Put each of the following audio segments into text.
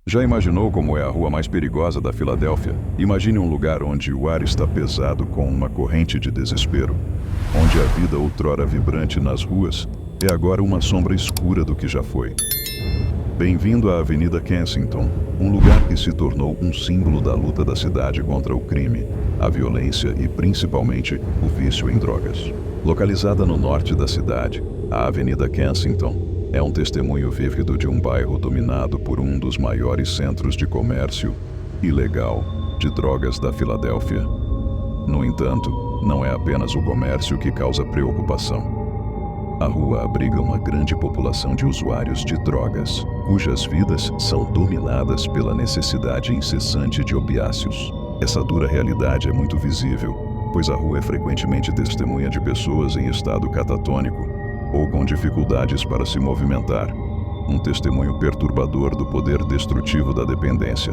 Já imaginou como é a rua mais perigosa da Filadélfia? Imagine um lugar onde o ar está pesado com uma corrente de desespero, onde a vida outrora vibrante nas ruas é agora uma sombra escura do que já foi. Bem-vindo à Avenida Kensington, um lugar que se tornou um símbolo da luta da cidade contra o crime, a violência e, principalmente, o vício em drogas. Localizada no norte da cidade, a Avenida Kensington é um testemunho vívido de um bairro dominado por um dos maiores centros de comércio ilegal de drogas da Filadélfia. No entanto, não é apenas o comércio que causa preocupação. A rua abriga uma grande população de usuários de drogas, cujas vidas são dominadas pela necessidade incessante de opiáceos. Essa dura realidade é muito visível, pois a rua é frequentemente testemunha de pessoas em estado catatônico ou com dificuldades para se movimentar, um testemunho perturbador do poder destrutivo da dependência.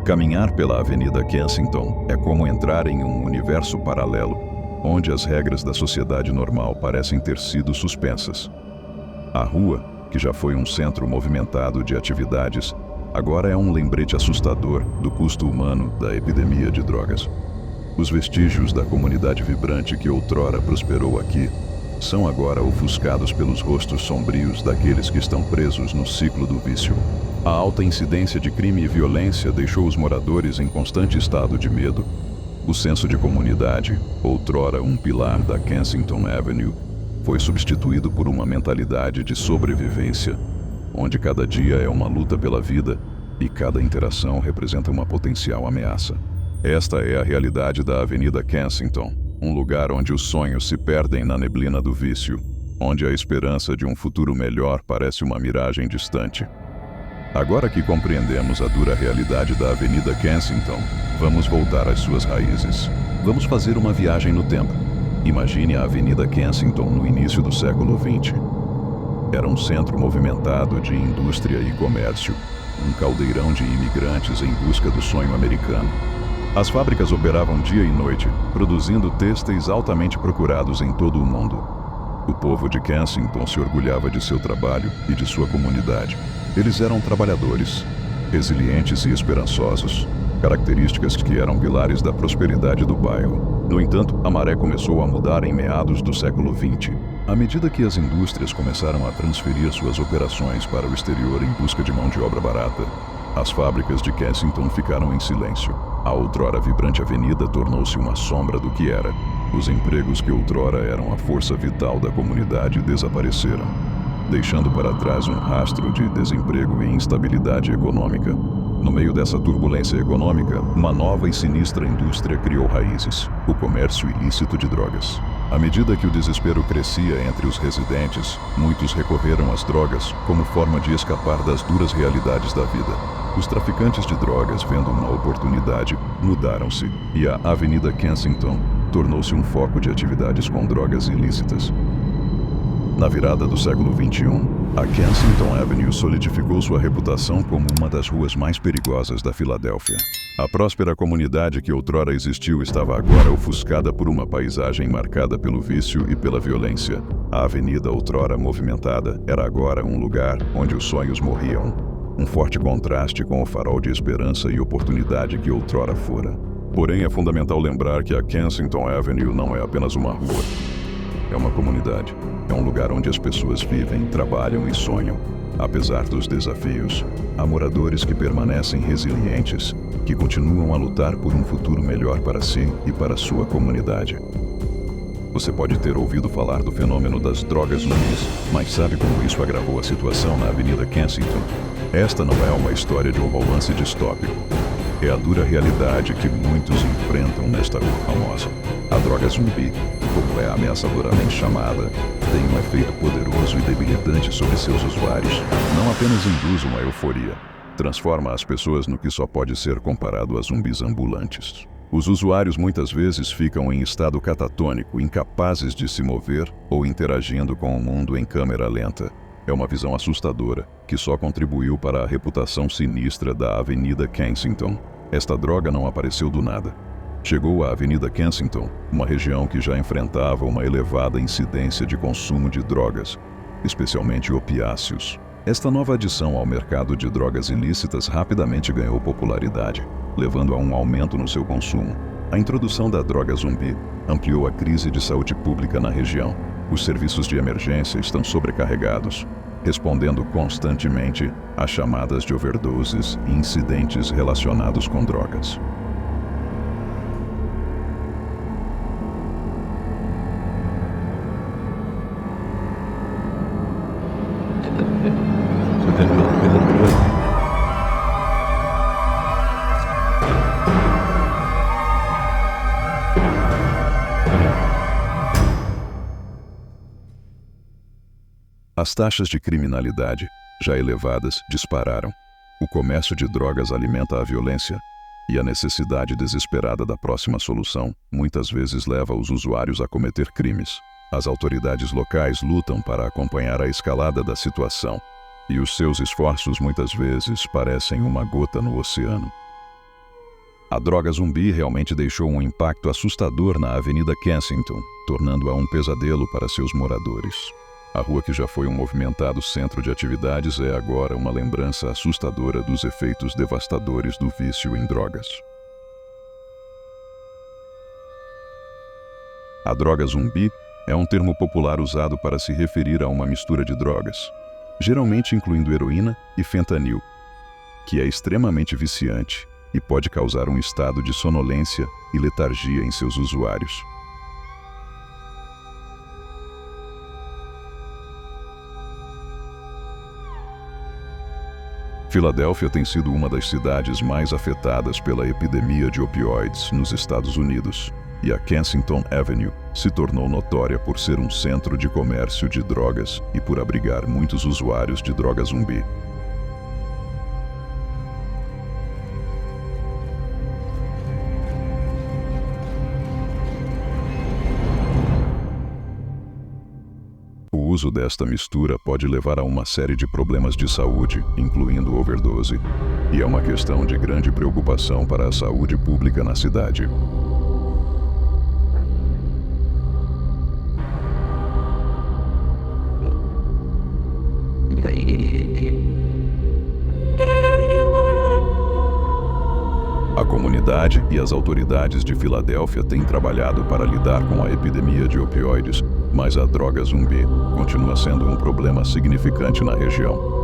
Caminhar pela Avenida Kensington é como entrar em um universo paralelo, onde as regras da sociedade normal parecem ter sido suspensas. A rua, que já foi um centro movimentado de atividades, agora é um lembrete assustador do custo humano da epidemia de drogas. Os vestígios da comunidade vibrante que outrora prosperou aqui são agora ofuscados pelos rostos sombrios daqueles que estão presos no ciclo do vício. A alta incidência de crime e violência deixou os moradores em constante estado de medo. O senso de comunidade, outrora um pilar da Kensington Avenue, foi substituído por uma mentalidade de sobrevivência, onde cada dia é uma luta pela vida e cada interação representa uma potencial ameaça. Esta é a realidade da Avenida Kensington, um lugar onde os sonhos se perdem na neblina do vício, onde a esperança de um futuro melhor parece uma miragem distante. Agora que compreendemos a dura realidade da Avenida Kensington, vamos voltar às suas raízes. Vamos fazer uma viagem no tempo. Imagine a Avenida Kensington no início do século XX. Era um centro movimentado de indústria e comércio, um caldeirão de imigrantes em busca do sonho americano. As fábricas operavam dia e noite, produzindo têxteis altamente procurados em todo o mundo. O povo de Kensington se orgulhava de seu trabalho e de sua comunidade. Eles eram trabalhadores, resilientes e esperançosos, características que eram pilares da prosperidade do bairro. No entanto, a maré começou a mudar em meados do século XX. À medida que as indústrias começaram a transferir suas operações para o exterior em busca de mão de obra barata, as fábricas de Kensington ficaram em silêncio. A outrora vibrante avenida tornou-se uma sombra do que era. Os empregos que outrora eram a força vital da comunidade desapareceram, deixando para trás um rastro de desemprego e instabilidade econômica. No meio dessa turbulência econômica, uma nova e sinistra indústria criou raízes: o comércio ilícito de drogas. À medida que o desespero crescia entre os residentes, muitos recorreram às drogas como forma de escapar das duras realidades da vida. Os traficantes de drogas, vendo uma oportunidade, mudaram-se, e a Avenida Kensington tornou-se um foco de atividades com drogas ilícitas. Na virada do século XXI, a Kensington Avenue solidificou sua reputação como uma das ruas mais perigosas da Filadélfia. A próspera comunidade que outrora existiu estava agora ofuscada por uma paisagem marcada pelo vício e pela violência. A avenida outrora movimentada era agora um lugar onde os sonhos morriam, um forte contraste com o farol de esperança e oportunidade que outrora fora. Porém, é fundamental lembrar que a Kensington Avenue não é apenas uma rua. É uma comunidade. É um lugar onde as pessoas vivem, trabalham e sonham. Apesar dos desafios, há moradores que permanecem resilientes, que continuam a lutar por um futuro melhor para si e para sua comunidade. Você pode ter ouvido falar do fenômeno das drogas zumbis, mas sabe como isso agravou a situação na Avenida Kensington? Esta não é uma história de um romance distópico. É a dura realidade que muitos enfrentam nesta rua famosa. A droga zumbi, como é ameaçadoramente chamada, tem um efeito poderoso e debilitante sobre seus usuários. Não apenas induz uma euforia, transforma as pessoas no que só pode ser comparado a zumbis ambulantes. Os usuários muitas vezes ficam em estado catatônico, incapazes de se mover ou interagindo com o mundo em câmera lenta. É uma visão assustadora, que só contribuiu para a reputação sinistra da Avenida Kensington. Esta droga não apareceu do nada. Chegou à Avenida Kensington, uma região que já enfrentava uma elevada incidência de consumo de drogas, especialmente opiáceos. Esta nova adição ao mercado de drogas ilícitas rapidamente ganhou popularidade, levando a um aumento no seu consumo. A introdução da droga zumbi ampliou a crise de saúde pública na região. Os serviços de emergência estão sobrecarregados, respondendo constantemente a chamadas de overdoses e incidentes relacionados com drogas. As taxas de criminalidade, já elevadas, dispararam. O comércio de drogas alimenta a violência, e a necessidade desesperada da próxima solução muitas vezes leva os usuários a cometer crimes. As autoridades locais lutam para acompanhar a escalada da situação, e os seus esforços muitas vezes parecem uma gota no oceano. A droga zumbi realmente deixou um impacto assustador na Avenida Kensington, tornando-a um pesadelo para seus moradores. A rua, que já foi um movimentado centro de atividades, é agora uma lembrança assustadora dos efeitos devastadores do vício em drogas. A droga zumbi é um termo popular usado para se referir a uma mistura de drogas, geralmente incluindo heroína e fentanil, que é extremamente viciante e pode causar um estado de sonolência e letargia em seus usuários. Filadélfia tem sido uma das cidades mais afetadas pela epidemia de opioides nos Estados Unidos, e a Kensington Avenue se tornou notória por ser um centro de comércio de drogas e por abrigar muitos usuários de droga zumbi. O uso desta mistura pode levar a uma série de problemas de saúde, incluindo overdose, e é uma questão de grande preocupação para a saúde pública na cidade. A comunidade e as autoridades de Filadélfia têm trabalhado para lidar com a epidemia de opioides, mas a droga zumbi continua sendo um problema significante na região.